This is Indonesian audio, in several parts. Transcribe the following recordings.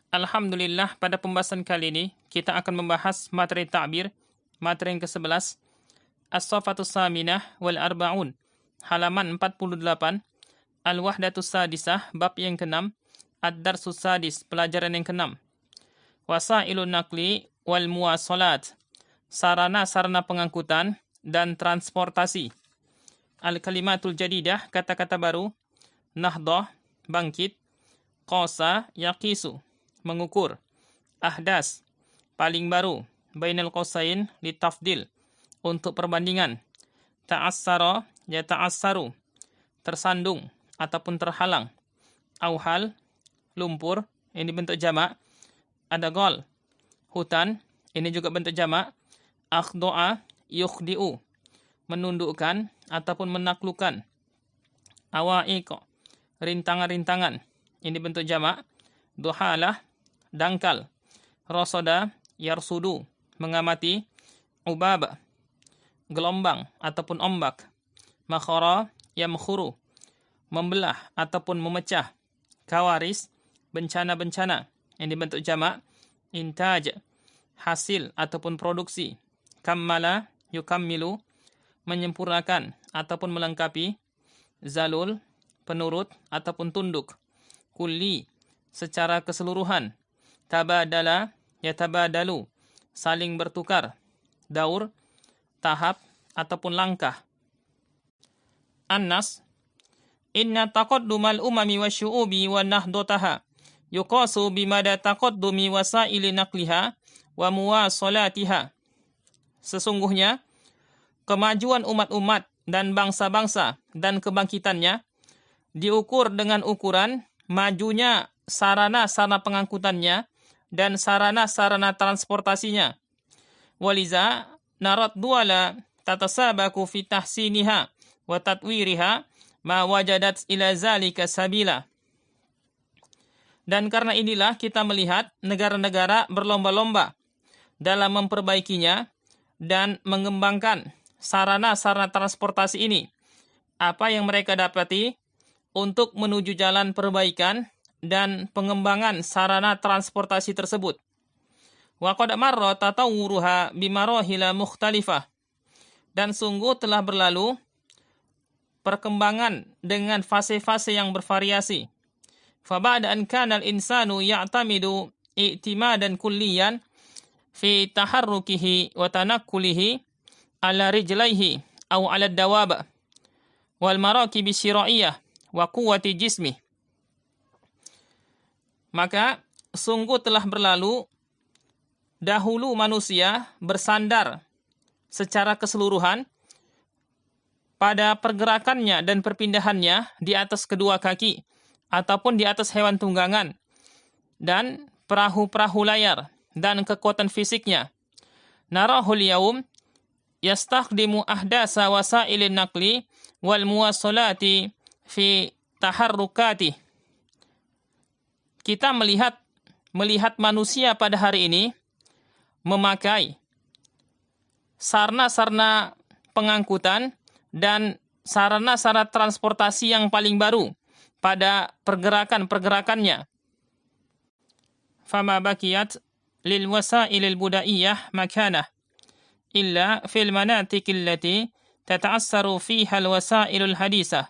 Alhamdulillah, pada pembahasan kali ini kita akan membahas materi ta'bir, materi yang ke-11, As-Saffatus Saminah wal Arba'un, halaman 48, Al-Wahdatus Sadisah, bab yang ke-6, Ad-Darsus Sadis, pelajaran yang ke-6, Wasailun Naqli wal Muwasalat, sarana-sarana pengangkutan dan transportasi. Al-Kalimatul Jadidah, kata-kata baru, Nahdah, bangkit, Qasa, yaqisu, mengukur, ahdas, paling baru, bainal qausain litafdil, untuk perbandingan, ta'assara, ya ta'assaru, tersandung ataupun terhalang, auhal, lumpur, ini bentuk jamak, ada gol, hutan, ini juga bentuk jamak, akhdo'a, yukhdi'u, menundukkan ataupun menaklukkan, awa'iq, rintangan-rintangan, ini bentuk jamak, duhalah, dangkal, rosoda, yarsudu, mengamati, ubab, gelombang ataupun ombak, makhara, yamkhuru, membelah ataupun memecah, kawaris, bencana-bencana, yang dibentuk jamak, intaj, hasil ataupun produksi, kammala, yukammilu, menyempurnakan ataupun melengkapi, zalul, penurut ataupun tunduk, kulli, secara keseluruhan, tabadala, yatabadalu, saling bertukar, daur, tahap ataupun langkah. An-Nas, inna taqaddumal umami wasyu'ubi wa nahdataha yuqasu bimada taqaddumi wasaili naqliha wa muwasalatiha. Sesungguhnya kemajuan umat-umat dan bangsa-bangsa dan kebangkitannya diukur dengan ukuran majunya sarana-sarana pengangkutannya dan sarana-sarana transportasinya. Waliza narat duala tatasabaku fi tahsiniha wa tatwiriha ma wajadat ila zalika sabila. Dan karena inilah kita melihat negara-negara berlomba-lomba dalam memperbaikinya dan mengembangkan sarana-sarana transportasi ini. Apa yang mereka dapati untuk menuju jalan perbaikan dan pengembangan sarana transportasi tersebut. Wa qad marra tatawwuruha bimarahila mukhtalifah. Dan sungguh telah berlalu perkembangan dengan fase-fase yang bervariasi. Fa ba'da an kana al-insanu ya'tamidu i'timadan kulliyan fi taharrukihi wa tanakkulihi ala rijlaihi aw ala dawab wal marakibi syira'iyah wa quwwati jismi. Maka sungguh telah berlalu dahulu manusia bersandar secara keseluruhan pada pergerakannya dan perpindahannya di atas kedua kaki ataupun di atas hewan tunggangan dan perahu-perahu layar dan kekuatan fisiknya. Narahul yaum yastakhdimu ahdasa wasailin naqli wal muwasalati fi taharrukati. Kita melihat manusia pada hari ini memakai sarana-sarana pengangkutan dan sarana-sarana transportasi yang paling baru pada pergerakan-pergerakannya. Fama bakiyat lil wasailil budaiyah makanah illa fil manatik allati tata'assaru fiha al wasailul hadisah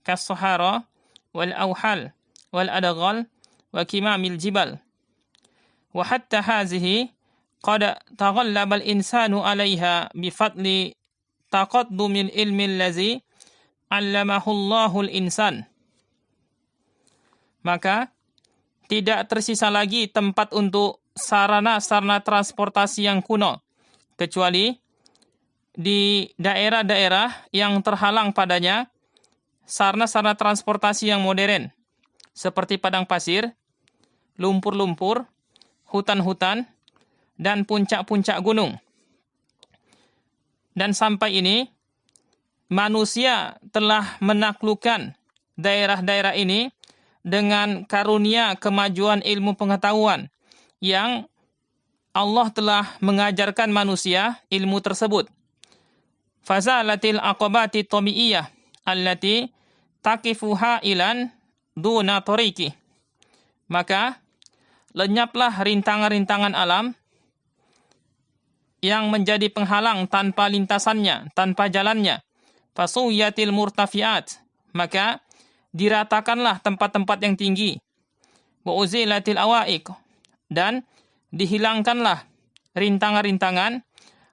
kas-sahara wal awhal wal adghal wa kimamil jibal. Wa hatta hazihi qad taghallaba al-insanu 'alayha bi fadli taqaddumil ilmi allazi 'allamahu Allahul insan. Maka tidak tersisa lagi tempat untuk sarana-sarana transportasi yang kuno kecuali di daerah-daerah yang terhalang padanya sarana-sarana transportasi yang modern seperti padang pasir, lumpur-lumpur, hutan-hutan, dan puncak-puncak gunung. Dan sampai ini, manusia telah menaklukkan daerah-daerah ini dengan karunia kemajuan ilmu pengetahuan yang Allah telah mengajarkan manusia ilmu tersebut. Fazalatil aqabati tabi'iyah allati taqifu ha'ilan duna tariqi. Maka lenyaplah rintangan-rintangan alam yang menjadi penghalang tanpa lintasannya, tanpa jalannya. Fasuyatil murtafiat, maka diratakanlah tempat-tempat yang tinggi. Wa uzilatil awaiq, dan dihilangkanlah rintangan-rintangan.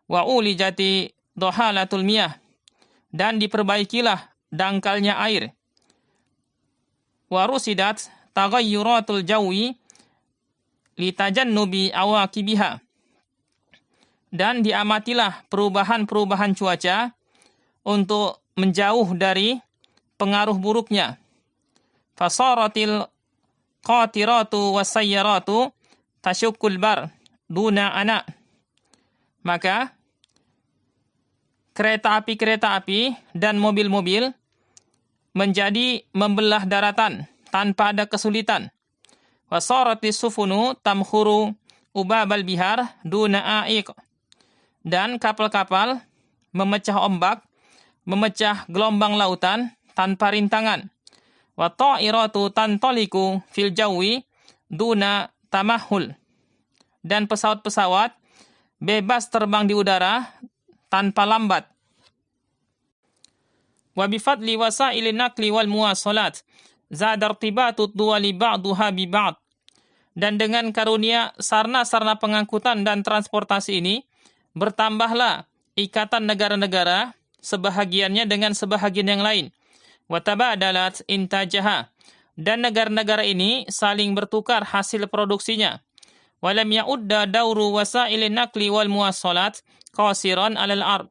Wa ulijati dohalatul miyah, dan diperbaikilah dangkalnya air. Wa rusidat taghayyuratul jawi litajannubi awaqibiha, dan diamatilah perubahan-perubahan cuaca untuk menjauh dari pengaruh buruknya. Fasaratil qatiratu wasayyaratu tashukkul bar duna ana, maka kereta api dan mobil-mobil menjadi membelah daratan tanpa ada kesulitan. Wasaratis sufunu tamkhuru ubabal bihar duna aiq, dan kapal-kapal memecah ombak, memecah gelombang lautan tanpa rintangan. Wa ta'iratu tantaliku fil jawi duna tamahul, dan pesawat-pesawat bebas terbang di udara tanpa lambat. Wa bifadli wasailin naqli wal muwasalat zada irtibatu duwali ba'duha bi ba'd, dan dengan karunia sarana-sarana pengangkutan dan transportasi ini bertambahlah ikatan negara-negara sebahagiannya dengan sebahagian yang lain. Wa tabadalat intajaha, dan negara-negara ini saling bertukar hasil produksinya. Walam ya'udda dauru wasailin naqli wal muwassalat qasiran 'alal ard,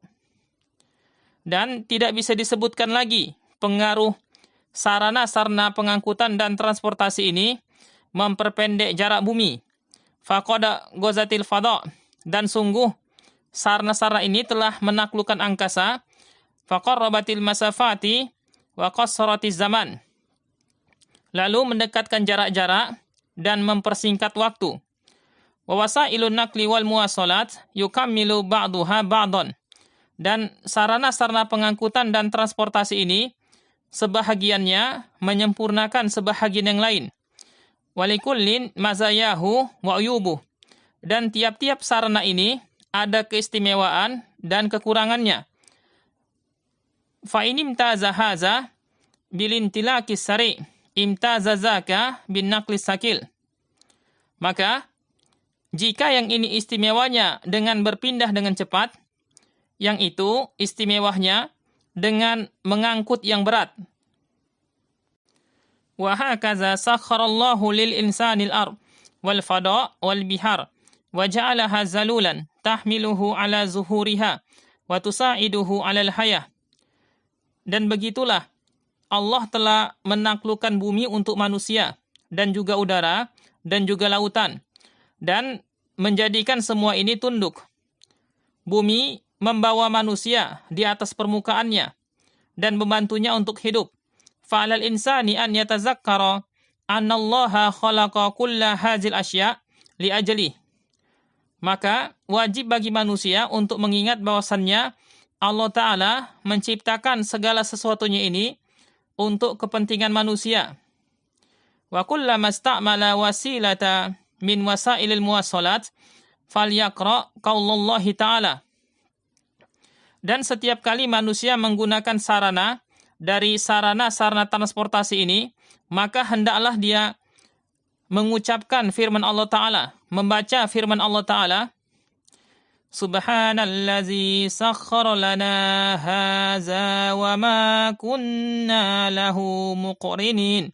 dan tidak bisa disebutkan lagi pengaruh sarana-sarana pengangkutan dan transportasi ini memperpendek jarak bumi. Faqada ghazatil fada, dan sungguh sarana-sarana ini telah menaklukkan angkasa. Faqarrabatil masafati wa qassaratiz zaman, lalu mendekatkan jarak-jarak dan mempersingkat waktu. Wa wasailun naqli wal muwasalat yukammilu ba'duha ba'dan, dan sarana-sarana pengangkutan dan transportasi ini sebahagiannya menyempurnakan sebahagian yang lain. Walikullin mazayahu wa uyubuh, dan tiap-tiap sarana ini ada keistimewaan dan kekurangannya. Fa in imtaza haza bil intilaqis sari imtaza zaka bin naqlis sakil, maka jika yang ini istimewanya dengan berpindah dengan cepat, yang itu istimewanya dengan mengangkut yang berat. Wa hakaza sakharallahu lil insanil ard wal fada wal bihar wa ja'alaha zalulan tahmiluhu ala zuhuriha wa tusaiduhu alal hayah. Dan begitulah Allah telah menaklukkan bumi untuk manusia, dan juga udara, dan juga lautan, dan menjadikan semua ini tunduk. Bumi membawa manusia di atas permukaannya dan membantunya untuk hidup. Fa'alal insani an yatazakkara annallaha khalaqa kulla hadzal asya' li ajli. Maka wajib bagi manusia untuk mengingat bahwasannya Allah Ta'ala menciptakan segala sesuatunya ini untuk kepentingan manusia. Wa kullama ista'mala wasilata min wasailil muwassalat falyaqra qaulallahi ta'ala. Dan setiap kali manusia menggunakan sarana dari sarana-sarana transportasi ini, maka hendaklah dia mengucapkan firman Allah Ta'ala, membaca firman Allah Ta'ala, Subhanallazi sakhkhara lana haza wa ma kunna lahu muqrinin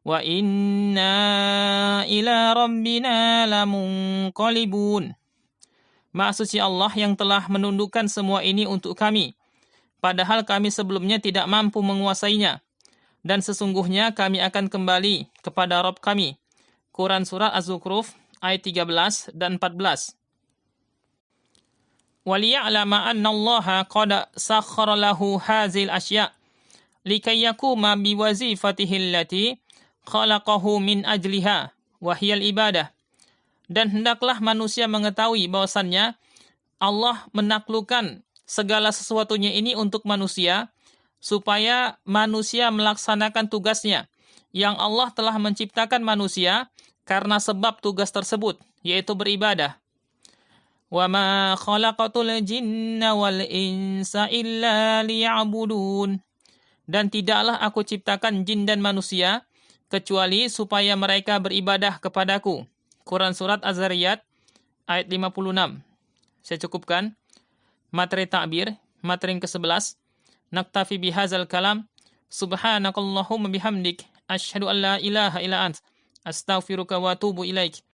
wa inna ila rabbina lamunqalibun. Maha suci Allah yang telah menundukkan semua ini untuk kami, padahal kami sebelumnya tidak mampu menguasainya, dan sesungguhnya kami akan kembali kepada Rabb kami. Quran Surah Az-Zukhruf ayat 13 dan 14. Waliya'lama anna Allah qad sakhkhara lahu hazil asya' likay yakuma biwazifatihi allati khalaqahu min ajliha wa hiyal ibadah. Dan hendaklah manusia mengetahui bahwasannya Allah menaklukkan segala sesuatunya ini untuk manusia, supaya manusia melaksanakan tugasnya yang Allah telah menciptakan manusia karena sebab tugas tersebut, yaitu beribadah. Wa ma khalaqatul jinna wal insa illa liya'budun. Dan tidaklah aku ciptakan jin dan manusia kecuali supaya mereka beribadah kepadaku. Quran Surat Az-Zariyat ayat 56. Saya cukupkan materi takbir, materi yang ke-11. Naktafi bihazal kalam. Subhanakallahumma bihamdik. Asyhadu an la ilaha illa ant. Astaghfiruka wa atubu ilaik.